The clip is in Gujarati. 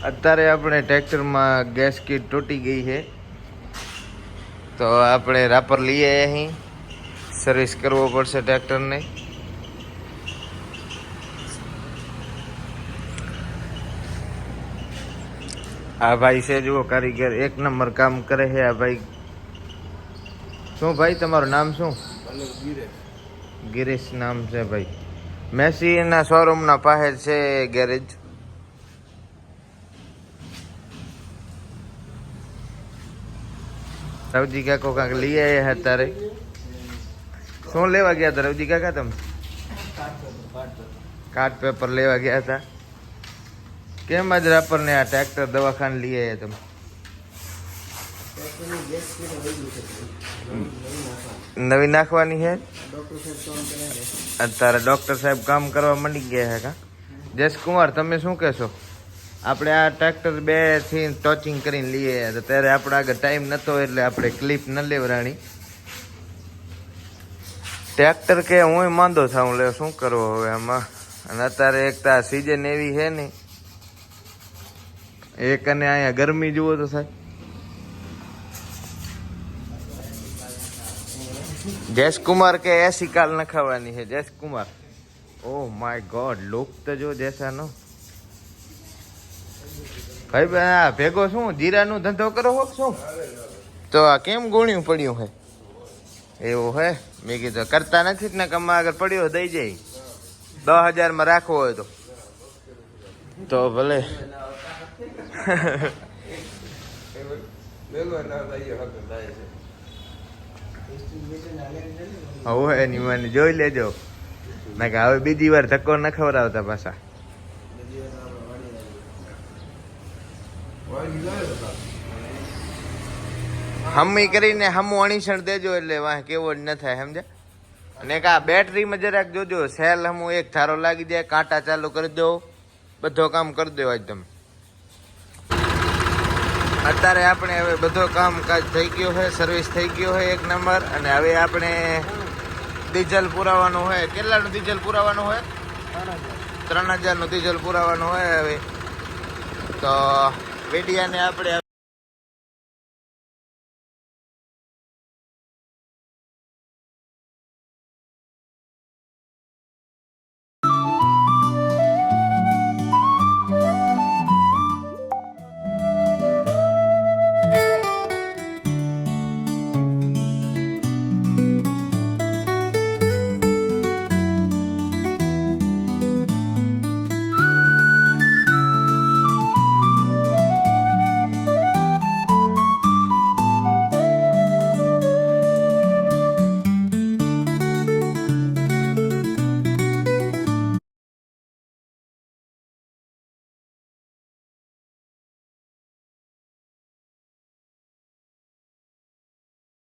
અત્યારે આપણે ટ્રેક્ટરમાં ગેસ કીટ તૂટી ગઈ છે, તો આપણે રાપર લઈએ અહીં સર્વિસ કરવો પડશે ટ્રેક્ટરને. આ ભાઈ છે જુઓ કારીગર, એક નંબર કામ કરે છે આ ભાઈ. શું ભાઈ તમારું નામ શું? ગિરીશ નામ છે ભાઈ. મેસીના શોરૂમના પાસે છે ગેરેજ. રવજી કાકો કાંક લઈ આવ્યા અત્યારે. શું લેવા ગયા હતા રવજી કાકા તમે? કાર્ડ પેપર લેવા ગયા હતા. કેમ આજ રાપર ને આ ટ્રેક્ટર દવાખાને લઈ આવ્યા તમે? નવી નાખવાની છે અત્યારે. ડોક્ટર સાહેબ કામ કરવા માંડી ગયા છે કા? જસકુમાર તમે શું કહેશો? આપણે આ ટ્રેક્ટર 2 થી ટોચિંગ કરીને લઈએ તો ત્યારે આપણે આગળ ટાઈમ નહોતો એટલે આપણે ક્લિપ ન લેવરાણી. ટ્રેક્ટર કે હું માંદો થાઉં લે, શું કરવો હવે આમાં. અને અત્યારે એક તો આ સિઝન એવી છે ને, એક અને અહીંયા ગરમી જુઓ તો સાહેબ. જસકુમાર કે એસી કાલ નખાવાની છે. જસકુમાર ઓહ માય ગોડ, લુક તો જો જૈસા નો ભાઈ. આ ભેગો શું જીરાનો ધંધો કરો હો શું? તો આ કેમ ગુણ્યું પડ્યું હે? એવું હે? મેં કીધું કરતા નથી ને, કમા આગળ પડ્યો દઈ જાય. 10,000 માં રાખવો હોય તો ભલે. હવે એની મને જોઈ લેજો ના કે હવે બીજી વાર ધક્કો ન ખવડાવતા પાછા. હમી કરીને હમું અણીસણ દેજો એટલે વાહ કેવો જ ન થાય, સમજે. અને એક આ બેટરીમાં જરાક જોજો, સેલ હમું એક ધારો લાગી જાય, કાંટા ચાલુ કરી દો, બધો કામ કરી દો આજ તમે. અત્યારે આપણે હવે બધો કામકાજ થઈ ગયો છે, સર્વિસ થઈ ગયો છે 1 નંબર. અને હવે આપણે ડીઝલ પુરાવાનું હોય. કેટલાનું ડીઝલ પુરાવાનું હોય? 3,000 નું ડીઝલ પુરાવાનું હોય. હવે તો વેડિયાને આપણે